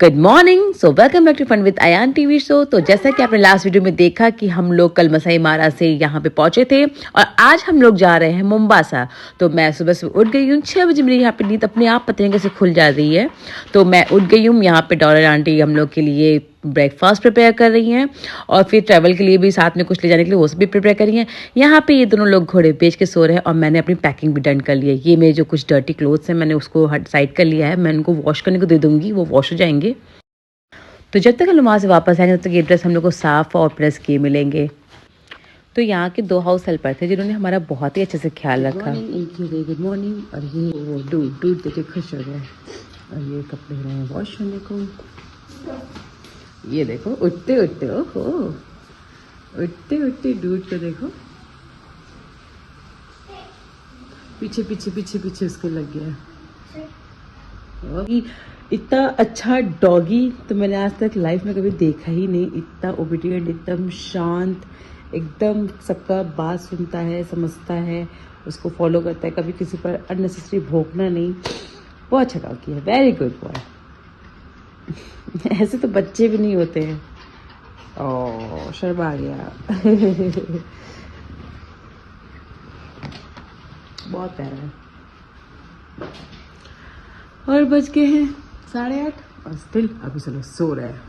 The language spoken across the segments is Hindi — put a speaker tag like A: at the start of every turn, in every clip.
A: Good morning. So welcome back to fun with Ayaan TV show. तो जैसा कि आपने लास्ट वीडियो में देखा कि हम लोग कल मसाई मारा से यहाँ पे पहुंचे थे और आज हम लोग जा रहे हैं मुंबासा। तो मैं सुबह सुबह उठ गई हूँ 6 बजे। मेरी यहाँ पे नींद अपने आप पता नहीं कैसे खुल जा रही है। तो मैं उठ गई हूँ। यहाँ पे डॉलर आंटी हम लोग के लिए ब्रेकफास्ट प्रिपेयर कर रही हैं और फिर ट्रैवल के लिए भी साथ में कुछ ले जाने के लिए वो सब भी प्रिपेयर कर रही हैं। यहाँ पे ये दोनों लोग घोड़े बेच के सो रहे हैं और मैंने अपनी पैकिंग भी डन कर ली है। ये मेरे जो कुछ डर्टी क्लोथ्स हैं मैंने उसको हट साइड कर लिया है। मैं उनको वॉश करने को दे दूँगी, वो वॉश हो जाएंगे। तो जब तक हम लोग वहाँ से वापस आएंगे तब तक ये ड्रेस हम लोग को साफ़ और प्रेस किए मिलेंगे। तो यहाँ के 2 हाउस हेल्पर थे जिन्होंने हमारा बहुत ही अच्छे से ख्याल रखा। Good morning. और ये वो दूध देके खुश हो गए और ये कपड़े रहे हैं वॉश होने को। ये देखो उठते उठते ओहो उठते उठते दूध को देखो पीछे पीछे पीछे पीछे उसके लग गया। इतना अच्छा डॉगी तो मैंने आज तक लाइफ में कभी देखा ही नहीं। इतना ओबीडिएंट, एकदम शांत, एकदम सबका बात सुनता है, समझता है, उसको फॉलो करता है, कभी किसी पर अननेसेसरी भौंकना नहीं। बहुत अच्छा डॉगी है, वेरी गुड बॉय। ऐसे तो बच्चे भी नहीं होते हैं। ओह शर्मा गया। बहुत प्यारा है। और बज गए हैं 8:30 और स्टिल अभी चलो सो रहे हैं।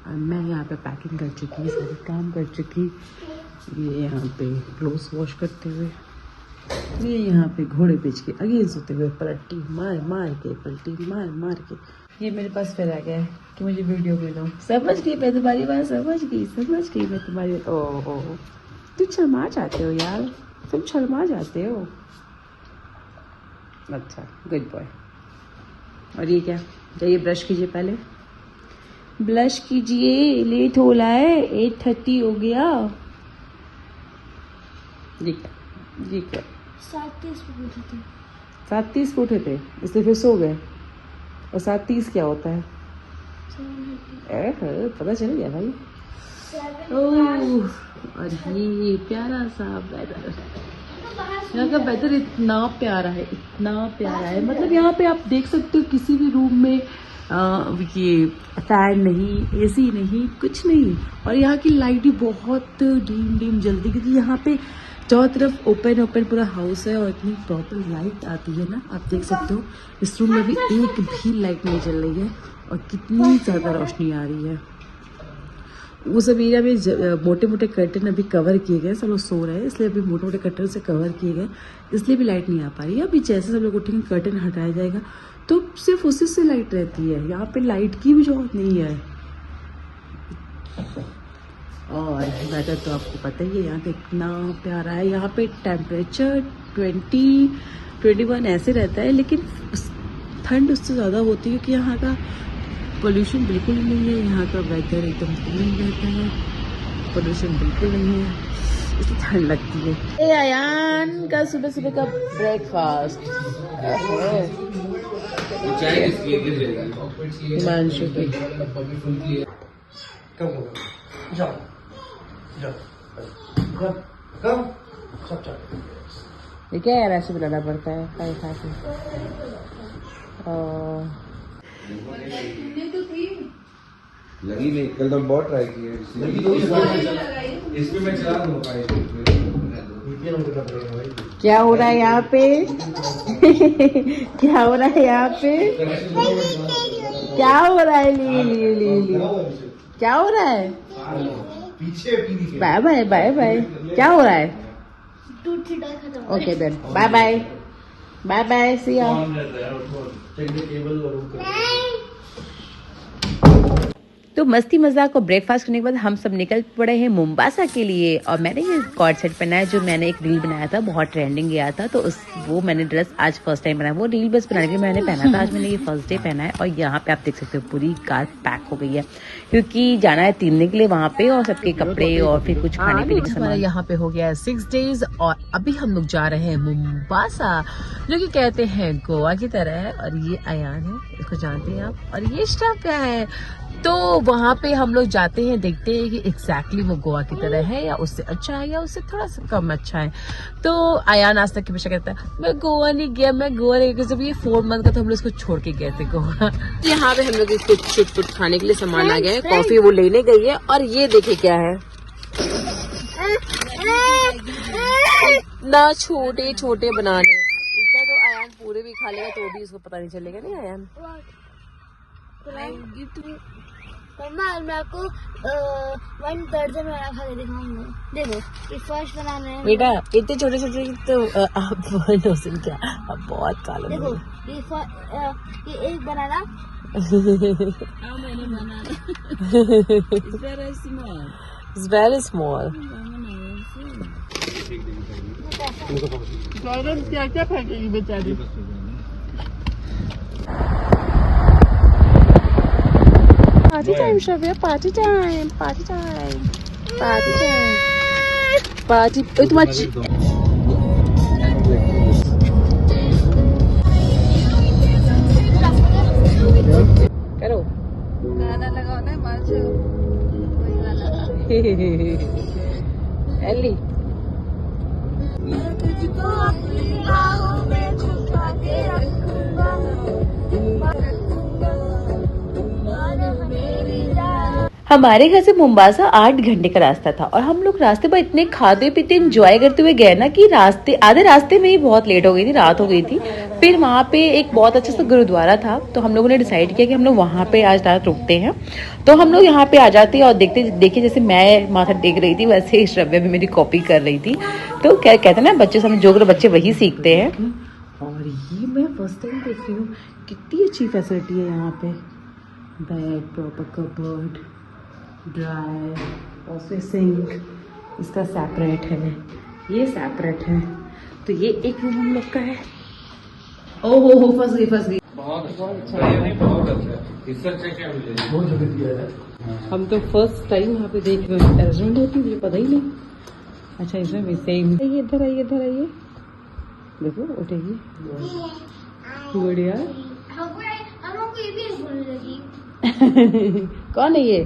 A: और मैं यहाँ पे पैकिंग कर चुकी, सारे काम कर चुकी। ये यहाँ पे क्लोथ्स वॉश करते हुए, ये यहाँ पे घोड़े बेच के अगेन सोते हुए, पलटी मार मार के, पलटी मार मार के। ये मेरे पास फिर आ गया है कि मुझे वीडियो में लो। समझ गई मैं तुम्हारी बात, समझ गई मैं तुम्हारी। ओह तुम शर्मा जाते हो यार, तुम शर्मा जाते हो। अच्छा गुड बॉय। और ये क्या, जाइए ब्रश कीजिए, पहले ब्लश कीजिए, लेट हो रहा है, 8:30 हो गया। ये क्या 7:30 पे उठे थे इसलिए फिर सो गए। और 7:30 क्या होता है? पता चल गया भाई। ओह और ये प्यारा सा वेदर, यहाँ का वेदर इतना प्यारा है, इतना प्यारा है। मतलब यहाँ पे आप देख सकते हो किसी भी रूम में ये फैन नहीं, एसी नहीं, कुछ नहीं। और यहाँ की लाइट भी बहुत डीम डीम जलती, क्योंकि यहाँ पे चारों तरफ ओपन पूरा हाउस है और इतनी प्रॉपर लाइट आती है ना। आप देख सकते हो इस रूम में भी एक भी लाइट नहीं जल रही है और कितनी ज़्यादा रोशनी आ रही है। वो सब एरिया में मोटे मोटे कर्टन अभी कवर किए गए, सब लोग सो रहे हैं इसलिए अभी मोटे मोटे कर्टन से कवर किए गए, इसलिए भी लाइट नहीं आ पा रही है। अभी जैसे सब लोग उठेंगे कर्टन हटाया जाएगा तो सिर्फ उसी से लाइट रहती है। यहाँ पे लाइट की भी जरूरत नहीं है। और वेदर तो आपको पता ही है यहाँ का इतना प्यारा है। यहाँ पे टेम्परेचर 20-21 ऐसे रहता है, लेकिन ठंड उससे ज़्यादा होती है क्योंकि यहाँ का पोल्यूशन बिल्कुल नहीं है। यहाँ का वेदर एकदम क्लीन रहता है, पोल्यूशन बिल्कुल नहीं है, इसलिए ठंड लगती है। ए अयान का सुबह सुबह का ब्रेकफास्ट, हिमांशु की। ये क्या यार, ऐसे बनाना पड़ता है खाए खा के।
B: लगी नहीं, कल तो बहुत ट्राई किए इसमें मैं चला दूंगा।
A: क्या हो रहा है यहाँ पे? क्या हो रहा है यहाँ पे? क्या हो रहा है? ली क्या हो रहा है?
B: पीछे
A: बाय बाय बाय बाय। क्या हो रहा है? Okay then bye bye bye bye, see you. तो मस्ती मजाक और ब्रेकफास्ट करने के बाद हम सब निकल पड़े हैं मुंबासा के लिए। और मैंने ये कॉर्ड सेट पहना है जो मैंने एक रील बनाया था, बहुत ट्रेंडिंग गया था, तो वो मैंने ड्रेस आज फर्स्ट टाइम बनाया। वो रील बस बनाने के लिए मैंने पहना था, आज मैंने ये फर्स्ट डे पहना है। और यहाँ पे आप देख सकते हो पूरी कार पैक हो गई है क्योंकि जाना है 3 दिन के लिए वहाँ पे, और सबके कपड़े और फिर कुछ खाने पीने का सामान। यहाँ पे हो गया है 6 डेज और अभी हम लोग जा रहे हैं मुंबासा, जो कि कहते हैं गोवा की तरह है। और ये अयान है, इसको जानते हैं आप। और ये स्टाफ क्या है, तो वहाँ पे हम लोग जाते हैं, देखते हैं कि एग्जैक्टली वो गोवा की तरह है या उससे अच्छा है या उससे थोड़ा सा कम अच्छा है। तो आयान आज तक हमेशा कहता है मैं गोवा नहीं गया, मैं गोवा नहीं गया। जब ये 4 मंथ का तो हम लोग इसको छोड़ के गए थे गोवा। यहाँ पे हम लोग कुछ खाने के लिए सामान आ गया है, कॉफी वो लेने गई है। और ये देखिए क्या है ना, छोटे छोटे बनाने। इसका तो आयान पूरे भी खा लेगा तो भी इसको पता नहीं चलेगा। नहीं आयान,
C: मैं आपको 1 दर्जन बना खा के दिखाऊंगा। देखो ये फर्स्ट बनाना है
A: बेटा, इतने छोटे छोटे तो आप क्या आप बहुत काले।
C: देखो ये एक बनाना
A: It's very small.
D: क्या क्या फेंकेगी बेचारी। पार्टी टाइम शब्द, party time, party time, party time, party. तुम्हारी
A: करो
C: गाना लगाओ ना मार्च
A: एली। हमारे घर से मुंबासा 8 घंटे का रास्ता था और हम लोग रास्ते पर इतने खाते पीते एंजॉय करते हुए गए ना कि आधे रास्ते में ही बहुत लेट हो गई थी, रात हो गई थी। फिर वहाँ पे एक बहुत अच्छा सा गुरुद्वारा था तो हम लोगों ने डिसाइड किया कि हम लोग वहाँ पे आज रात रुकते हैं। तो हम लोग यहाँ पे आ जाते और देखिए जैसे मैं माथा टेक रही थी वैसे ही श्रव्या भी मेरी कॉपी कर रही थी। तो क्या कहते हैं ना, बच्चे समय जो बच्चे वही सीखते हैं। और ये मैं फर्स्ट टाइम देख रही हूँ, कितनी अच्छी फैसिलिटी है यहाँ पे। बैग, प्रॉपर कपबोर्ड, ड्राई, और फिर सिंक इसका सेपरेट है, ये सेपरेट है। तो ये एक रूम हम लोग का है। ओहो हो, फंस गई बहुत अच्छा है। हम तो फर्स्ट टाइम यहाँ पे देख रहे हैं। रेस्टोरेंट होती है मुझे पता ही नहीं। अच्छा इसमें भी सेम। इधर आइए, इधर आइए, देखो उठेगी गुड़िया।
C: हमको ये भी बोलने लगी।
A: कौन है ये?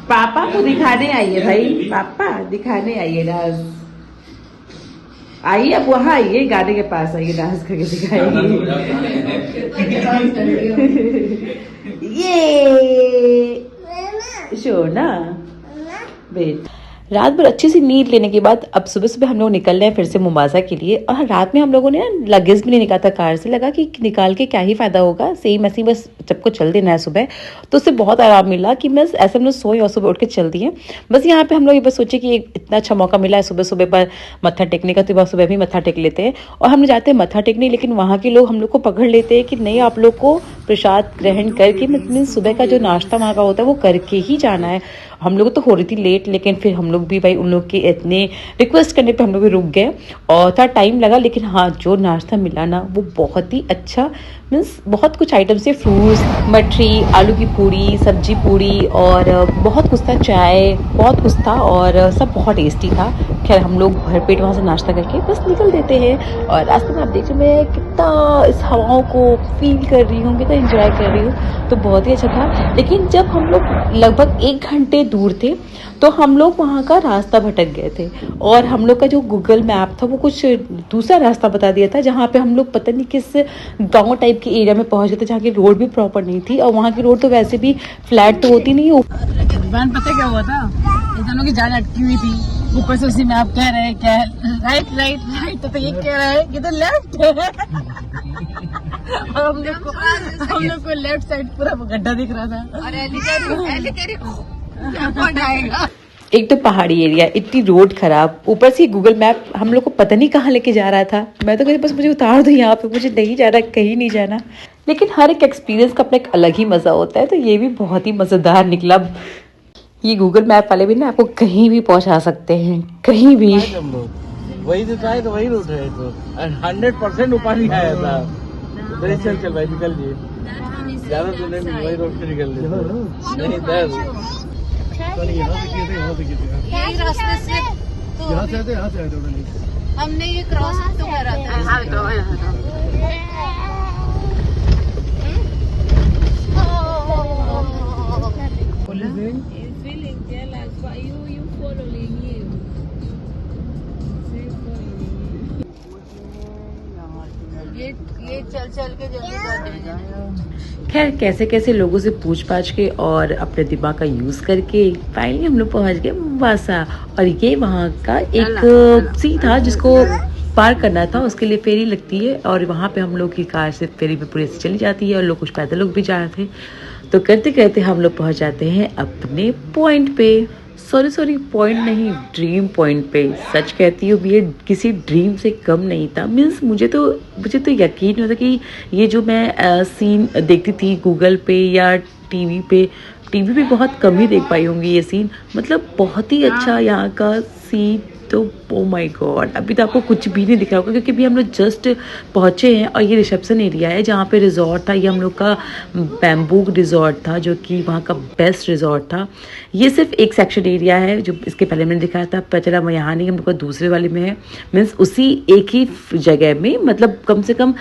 A: पापा को दिखाने आई है भाई, पापा दिखाने आई है डांस। आइए अब वहाँ आइए, गाने के पास आइए, डांस करके दिखाएंगे। ये शोना बेट। रात भर अच्छी सी नींद लेने के बाद अब सुबह सुबह हम लोग निकल रहे हैं फिर से मुंबासा के लिए। और रात में हम लोगों ने ना लगेज भी नहीं निकाला था कार से, लगा कि निकाल के क्या ही फायदा होगा, सेम ऐसे ही बस सबको चल देना है सुबह। तो उससे बहुत आराम मिला कि बस ऐसे हम लोग सोए और सुबह उठ के चल दिए। बस यहाँ पे हम लोग ये बस सोचे कि इतना अच्छा मौका मिला है सुबह सुबह पर मत्था टेकने का, तो बस सुबह भी मत्था टेक लेते हैं। और हम जाते हैं मत्था टेकने, लेकिन वहाँ के लोग हम लोग को पकड़ लेते हैं कि नहीं, आप लोग को प्रसाद ग्रहण करके मतलब सुबह का जो नाश्ता वहाँ का होता है वो करके ही जाना है। हम लोग तो हो रही थी लेट, लेकिन फिर हम लोग भी भाई उन लोग के इतने रिक्वेस्ट करने पे हम लोग भी रुक गए और थोड़ा टाइम लगा। लेकिन हाँ, जो नाश्ता मिला ना वो बहुत ही अच्छा, मीन्स बहुत कुछ आइटम से, फ्रूट्स, मठरी, आलू की पूड़ी, सब्जी पूड़ी और बहुत कुछ था, चाय, बहुत कुछ था और सब बहुत टेस्टी था। खैर हम लोग भरपेट वहाँ से नाश्ता करके बस निकल देते हैं। और रास्ते में आप देख रहे मैं कितना इस हवाओं को फील कर रही हूँ, कितना एंजॉय कर रही हूँ, तो बहुत ही अच्छा था। लेकिन जब हम लोग लगभग 1 घंटे दूर थे तो हम लोग वहाँ का रास्ता भटक गए थे और हम लोग का जो गूगल मैप था वो कुछ दूसरा रास्ता बता दिया था, जहाँ पे हम लोग पता नहीं किस गांव टाइप के एरिया में पहुँच गए थे, जहाँ की रोड भी प्रॉपर नहीं थी। और वहाँ की रोड तो वैसे भी फ्लैट तो होती नहीं है।
D: पता क्या हुआ था, इंसानों की जान अटकी हुई थी, ऊपर से उसी में आप कह रहे हैं क्या राइट राइट राइट, तो ये कह रहा है कि तो लेफ्ट है। और हम लोग को लेफ्ट साइड पूरा गड्ढा दिख रहा था। और एली कौन आएगा।
A: एक तो पहाड़ी एरिया, इतनी रोड खराब, ऊपर से गूगल मैप हम लोग को पता नहीं कहाँ लेके जा रहा था। मैं तो कहीं बस मुझे उतार दो यहाँ पे, मुझे नहीं जाना, कहीं नहीं जाना। लेकिन हर एक एक्सपीरियंस का अपना एक अलग ही मजा होता है, तो ये भी बहुत ही मजेदार निकला। ये गूगल मैप वाले भी ना आपको कहीं भी पहुंचा सकते हैं, कहीं भी।
D: वही तो था, तो वही रूट है, तो 100% ऊपर ही आया था। चल भाई निकल लिए, ज्यादा तो नहीं, वही रोड से निकल लिए। नहीं
E: पहले यहाँ से किए थे, यहाँ से किए थे।
D: यही रास्ते से तो
E: यहाँ से आए थे, यहाँ से आए थे उन्होंने।
D: हमने ये क्रॉस तो करा था। ये चल चल के जल्दी कर देगा।
A: खैर कैसे कैसे लोगों से पूछ पाछ के और अपने दिमाग का यूज करके फाइनली हम लोग पहुंच गए मुंबासा। और ये वहाँ का एक सी था जिसको पार करना था, उसके लिए फेरी लगती है और वहाँ पे हम लोग की कार से फेरी पे पूरे से चली जाती है और लोग कुछ पैदल लोग भी जा रहे थे। तो करते करते हम लोग पहुँच जाते हैं अपने पॉइंट पे। सॉरी पॉइंट नहीं, ड्रीम पॉइंट पे। सच कहती हूँ ये किसी ड्रीम से कम नहीं था। मीन्स मुझे तो यकीन नहीं होता कि ये जो मैं सीन देखती थी गूगल पे या टीवी पे बहुत कम ही देख पाई होंगी ये सीन। मतलब बहुत ही अच्छा यहाँ का सीन। तो ओ माय गॉड, अभी तो आपको कुछ भी नहीं दिख रहा होगा क्योंकि अभी हम लोग जस्ट पहुँचे हैं और ये रिसेप्शन एरिया है जहाँ पे रिजॉर्ट था। ये हम लोग का बैम्बू रिजॉर्ट था जो कि वहाँ का बेस्ट रिजॉर्ट था। ये सिर्फ एक सेक्शन एरिया है जो इसके पहले मैंने दिखाया था, पर चला मैं यहाँ नहीं, हम लोग का दूसरे वाले में है। मीन्स उसी एक ही जगह में, मतलब कम से कम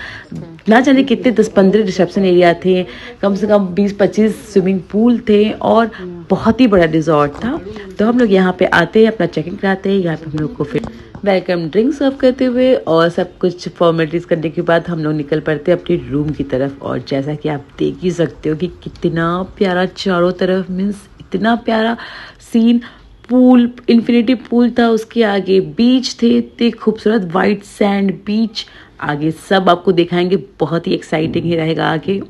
A: ना जाने कितने 10-15 रिसेप्शन एरिया थे, कम से कम 20-25 स्विमिंग पूल थे और बहुत ही बड़ा रिजॉर्ट था। तो हम लोग यहाँ पे आते हैं, अपना चेकिंग कराते हैं, यहाँ पे हम लोग को फिर वेलकम ड्रिंक सर्व करते हुए और सब कुछ फॉर्मेलिटीज़ करने के बाद हम लोग निकल पड़ते हैं अपने रूम की तरफ। और जैसा कि आप देख ही सकते हो कि कितना प्यारा चारों तरफ, मीन्स इतना प्यारा सीन। पूल, इन्फिनिटी पूल था, उसके आगे बीच थे, इतने खूबसूरत वाइट सैंड बीच। आगे सब आपको दिखाएंगे, बहुत ही एक्साइटिंग ही रहेगा आगे।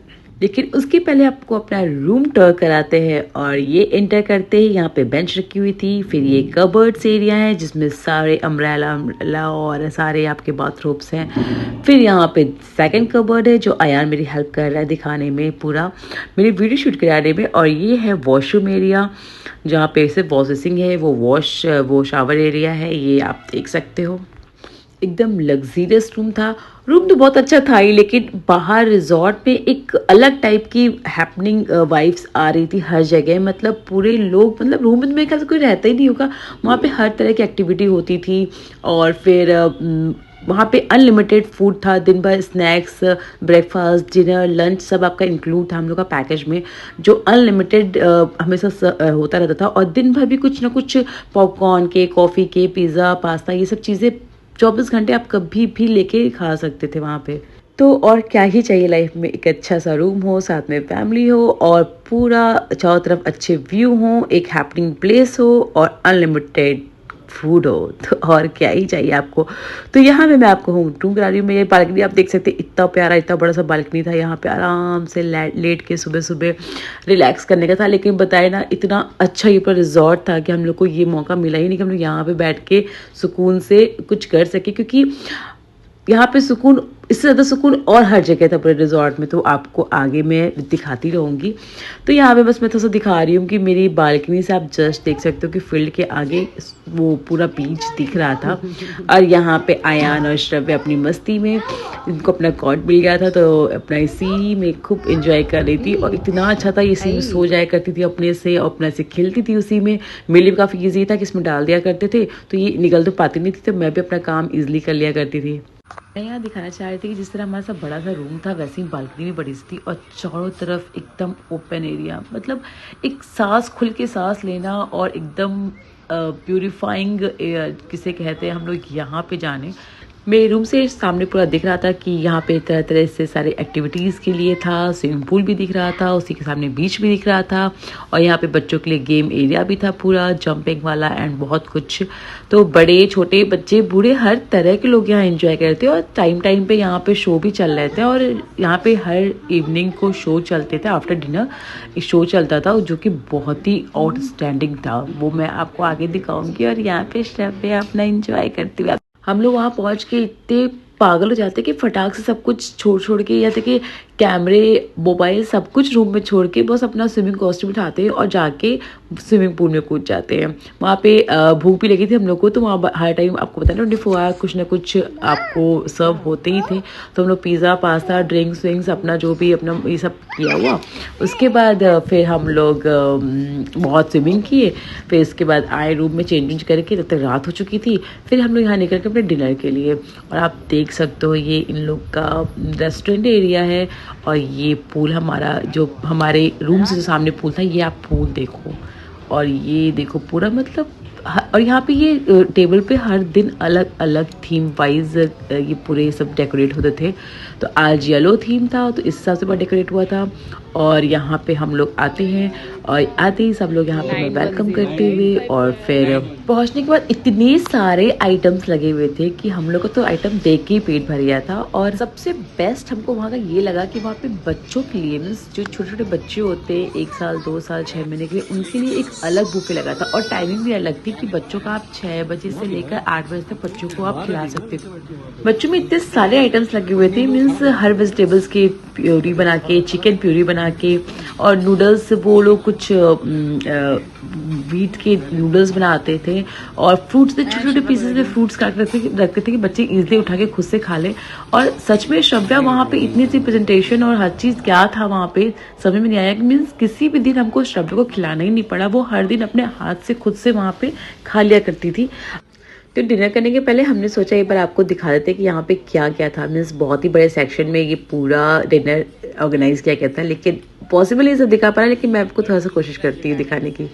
A: लेकिन उसके पहले आपको अपना रूम टूर कराते हैं। और ये एंटर करते ही यहाँ पे बेंच रखी हुई थी, फिर ये कबर्ड्स एरिया है जिसमें सारे अम्ब्रेला और सारे आपके बाथरूम्स हैं। फिर यहाँ पे सेकंड कबर्ड है जो अयान मेरी हेल्प कर रहा है दिखाने में, पूरा मेरी वीडियो शूट कराने में। और ये है वॉशरूम एरिया जहाँ पे सिर्फ वॉश बेसिन है, वो शावर एरिया है, ये आप देख सकते हो। एकदम लग्जीरियस रूम था। रूम तो बहुत अच्छा था ही, लेकिन बाहर रिजॉर्ट में एक अलग टाइप की हैपनिंग वाइब्स आ रही थी हर जगह। मतलब पूरे लोग, मतलब रूम में मेरे ख्याल से कोई रहता ही नहीं होगा, वहाँ पे हर तरह की एक्टिविटी होती थी। और फिर वहाँ पे अनलिमिटेड फूड था, दिन भर स्नैक्स, ब्रेकफास्ट, डिनर, लंच सब आपका इंक्लूड था हम लोग का पैकेज में, जो अनलिमिटेड हमेशा होता रहता था। और दिन भर भी कुछ ना कुछ पॉपकॉर्न के, कॉफ़ी के, पिज़्ज़ा, पास्ता, ये सब चीज़ें 24 घंटे आप कभी भी लेके खा सकते थे वहाँ पे। तो और क्या ही चाहिए लाइफ में, एक अच्छा सा रूम हो, साथ में फैमिली हो और पूरा चारों तरफ अच्छे व्यू हो, एक हैपनिंग प्लेस हो और अनलिमिटेड फूड हो। तो और क्या ही चाहिए आपको। तो यहाँ पे मैं आपको होम टूर करा रही हूँ। मैं ये बालकनी आप देख सकते हैं, इतना प्यारा, इतना बड़ा सा बालकनी था। यहाँ पे आराम से लेट के सुबह सुबह रिलैक्स करने का था। लेकिन बताए ना, इतना अच्छा ये पर रिजॉर्ट था कि हम लोग को ये मौका मिला ही नहीं कि हम लोग यहाँ पे बैठ के सुकून से कुछ कर सके, क्योंकि यहाँ पे सुकून, इससे ज़्यादा सुकून और हर जगह था पूरे रिजॉर्ट में। तो आपको आगे मैं दिखाती रहूँगी। तो यहाँ पे बस मैं थोड़ा सा दिखा रही हूँ कि मेरी बालकनी से आप जस्ट देख सकते हो कि फील्ड के आगे वो पूरा बीच दिख रहा था। और यहाँ पे अयान और श्रव्य अपनी मस्ती में, इनको अपना कॉट मिल गया था तो अपना इसी में खूब इंजॉय कर रही थी। और इतना अच्छा था, इसी में सो जाया करती थी अपने से और अपने से खेलती थी उसी में। मेरे लिए काफ़ी ईजी था कि इसमें डाल दिया करते थे तो ये निकल तो पाती नहीं थी, तो मैं भी अपना काम ईजिली कर लिया करती थी। मैं यहाँ दिखाना चाह रही थी कि जिस तरह हमारा सा बड़ा सा रूम था वैसे ही बालकनी भी बड़ी सी थी और चारों तरफ एकदम ओपन एरिया। मतलब एक सांस खुल के सांस लेना और एकदम प्यूरिफाइंग एयर किसे कहते हैं हम लोग यहाँ पे जाने। मेरे रूम से सामने पूरा दिख रहा था कि यहाँ पे तरह तरह से सारे एक्टिविटीज़ के लिए था, स्विमिंग पूल भी दिख रहा था, उसी के सामने बीच भी दिख रहा था और यहाँ पे बच्चों के लिए गेम एरिया भी था पूरा, जंपिंग वाला एंड बहुत कुछ। तो बड़े छोटे बच्चे बूढ़े हर तरह के लोग यहाँ एंजॉय करते और टाइम पे यहाँ पे शो भी चल रहे थे। और यहाँ पे हर इवनिंग को शो चलते थे, आफ्टर डिनर शो चलता था जो कि बहुत ही आउटस्टैंडिंग था। वो मैं आपको आगे दिखाऊंगी। और यहाँ पे स्टेप पे अपना इंजॉय करते हुए हम लोग वहाँ पहुँच के इतने पागल हो जाते हैं कि फटाक से सब कुछ छोड़ के, या कि कैमरे मोबाइल सब कुछ रूम में छोड़ के बस अपना स्विमिंग कॉस्ट्यूम उठाते हैं और जाके स्विमिंग पूल में कूद जाते हैं। वहाँ पे भूख भी लगी थी हम लोग को, तो वहाँ हर टाइम आपको पता है 24 आवर कुछ ना कुछ आपको सर्व होते ही थे। तो हम लोग पिज़्ज़ा, पास्ता, ड्रिंक्स विंक्स अपना जो भी अपना ये सब किया हुआ। उसके बाद फिर हम लोग बहुत स्विमिंग किए। फिर इसके बाद आए रूम में चेंज करके, तब तक रात हो चुकी थी। फिर हम लोग यहाँ निकल के अपने डिनर के लिए, और आप देख सकते हो ये इन लोग का रेस्टोरेंट एरिया है। और ये पूल हमारा, जो हमारे रूम से जो सामने पूल था, ये आप पूल देखो। और ये देखो पूरा मतलब, और यहाँ पे ये टेबल पे हर दिन अलग अलग थीम वाइज ये पूरे सब डेकोरेट होते थे। तो आज येलो थीम था, तो इस हिसाब से बहुत डेकोरेट हुआ था। और यहाँ पे हम लोग आते हैं, और आते ही सब लोग यहाँ पे हमें वेलकम करते हुए, और फिर पहुँचने के बाद इतने सारे आइटम्स लगे हुए थे कि हम लोग को तो आइटम देख के ही पेट भर गया था। और सबसे बेस्ट हमको वहाँ का ये लगा कि वहाँ पे बच्चों के लिए, मीन्स जो छोटे छोटे बच्चे होते हैं 1 साल 2 साल 6 महीने के लिए, उनके लिए एक अलग बुफे लगा था। और टाइमिंग भी अलग थी कि बच्चों का आप 6 बजे से लेकर 8 बजे तक बच्चों को आप खिला सकते थे। बच्चों में इतने सारे आइटम्स लगे हुए थे, मीन्स हर वेजिटेबल्स की प्यूरी बना के, चिकन प्यूरी बना के, और नूडल्स वो लोग कुछ व्हीट के नूडल्स बनाते थे। और फ्रूट्स के छोटे छोटे पीसेस में फ्रूट्स काट रखते थे कि बच्चे इजीली उठा के खुद से खा ले। और सच में श्रव्या वहाँ पे इतनी सी प्रेजेंटेशन और हर चीज़ क्या था वहाँ पे समझ में नहीं आया। मीन्स किसी भी दिन हमको श्रव्या को खिलाना ही नहीं पड़ा, वो हर दिन अपने हाथ से खुद से वहाँ पे खा लिया करती थी। तो डिनर करने के पहले हमने सोचा एक बार आपको दिखा देते कि यहाँ पे क्या क्या था। मीन्स बहुत ही बड़े सेक्शन में ये पूरा डिनर ऑर्गेनाइज किया गया था, लेकिन पॉसिबल ये सब दिखा पा रहा, लेकिन मैं आपको थोड़ा सा कोशिश करती हूँ दिखाने की।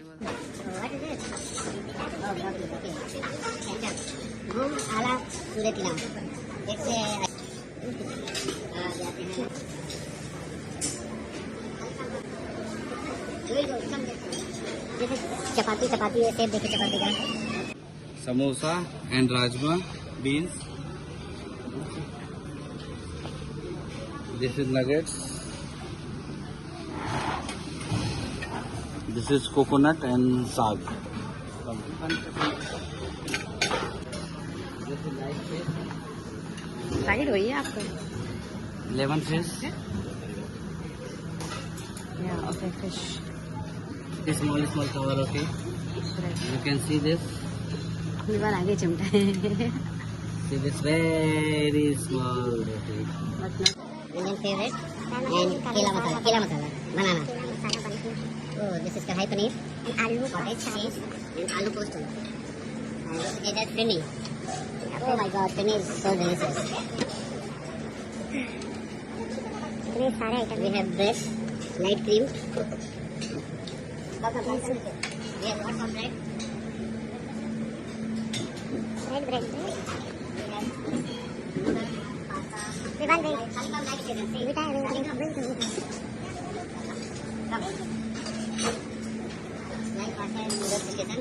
F: चपाती है, सेब देखिए चपाती का,
B: samosa and rajma beans. This is nuggets, this is coconut and saag.
F: Side हुई है आपको
B: lemon fish,
F: okay fish
B: small cover roti. You can see this.
F: लीवर आगे चिमटा है।
B: See this very small roti.
F: Indian favorite and kela masala, banana. Oh, this is kadhai paneer and aloo cottage cheese and aloo posto. And this is that penne. Oh my God, penne is so delicious. इतने सारे item. We have bread, light cream. We have lots of bread. Red bread. We want bread. Like pasta and noodles chicken.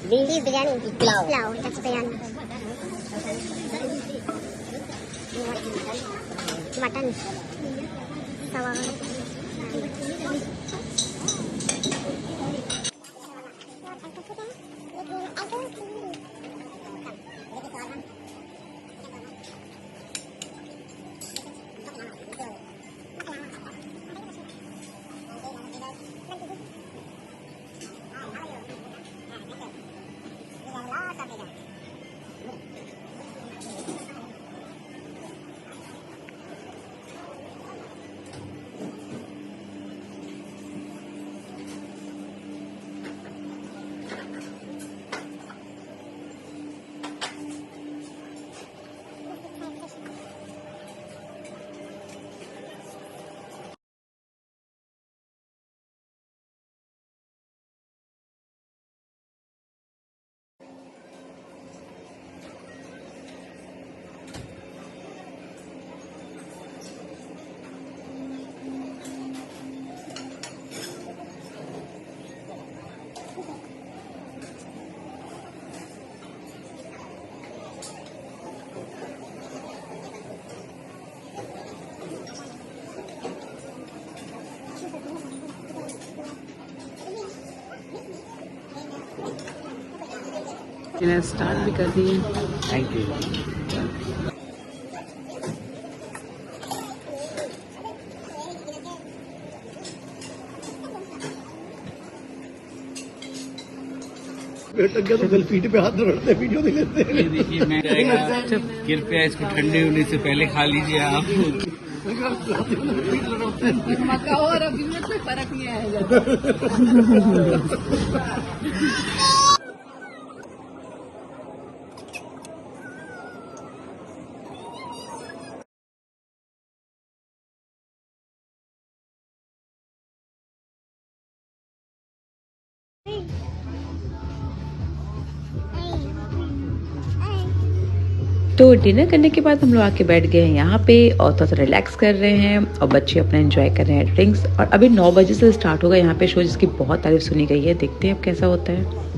F: This is biryani. Pulao. That's biryani. Mutton tawa.
D: इन्हें स्टार्ट भी कर दिए।
B: Thank you.
E: बेटा क्या तो गल पीठ पे हाथ रखते वीडियो नहीं लेते।
B: ये देखिए मैं कृपया इसको ठंडे होने से पहले खा लीजिए आप।
D: मक्का और अभी में कोई फर्क नहीं आएगा।
A: तो डिनर करने के बाद हम लोग आके बैठ गए हैं यहाँ पे और थोड़ा सा रिलैक्स कर रहे हैं और बच्चे अपना एंजॉय कर रहे हैं ड्रिंक्स। और अभी 9 बजे से स्टार्ट होगा यहाँ पे शो, जिसकी बहुत तारीफ सुनी गई है। देखते हैं अब कैसा होता है।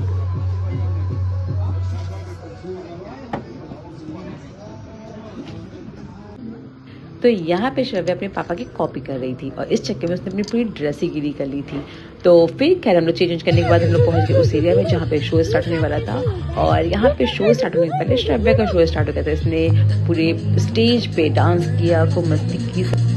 A: तो यहाँ पे श्रव्या अपने पापा की कॉपी कर रही थी और इस चक्कर में उसने अपनी पूरी ड्रेस ही गीली कर ली थी। तो फिर खैर हम लोग चेंज करने के बाद हम लोग पहुँच गए उस एरिया में जहाँ पे शो स्टार्ट होने वाला था। और यहाँ पे शो स्टार्ट होने से पहले श्रव्या का शो स्टार्ट हो गया था। इसने पूरे स्टेज पे डांस किया, खूब मस्ती की।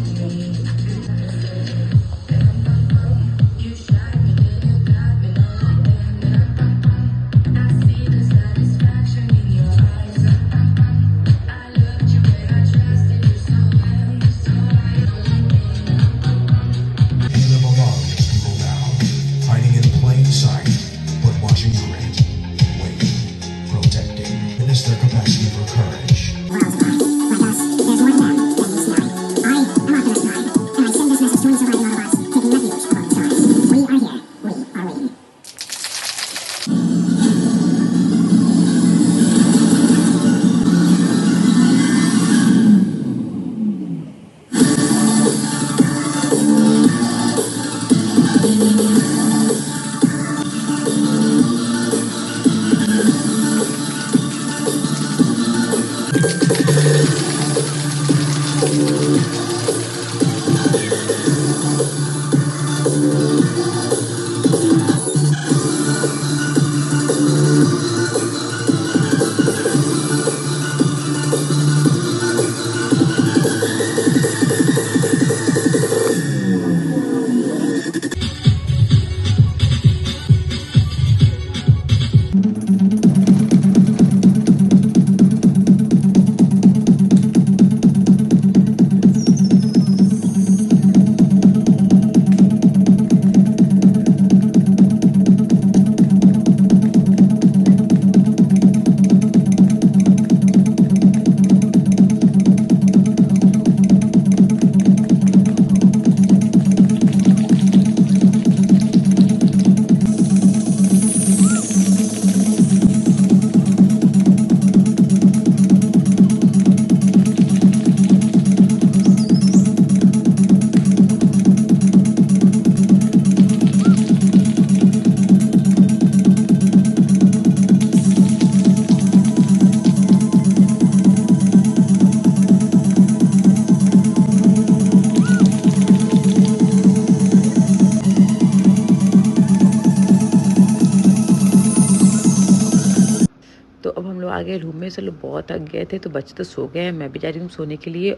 A: तो अब हम लोग आ गए रूम में। से लोग बहुत थक गए थे तो बच्चे तो सो गए हैं, मैं भी जा रही हूँ सोने के लिए।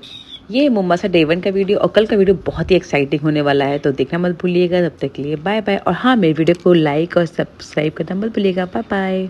A: ये मुंबासा डे 1 का वीडियो और कल का वीडियो बहुत ही एक्साइटिंग होने वाला है, तो देखना मत भूलिएगा। तब तक के लिए बाय बाय। और हाँ, मेरे वीडियो को लाइक और सब्सक्राइब करना मत भूलिएगा। Bye bye.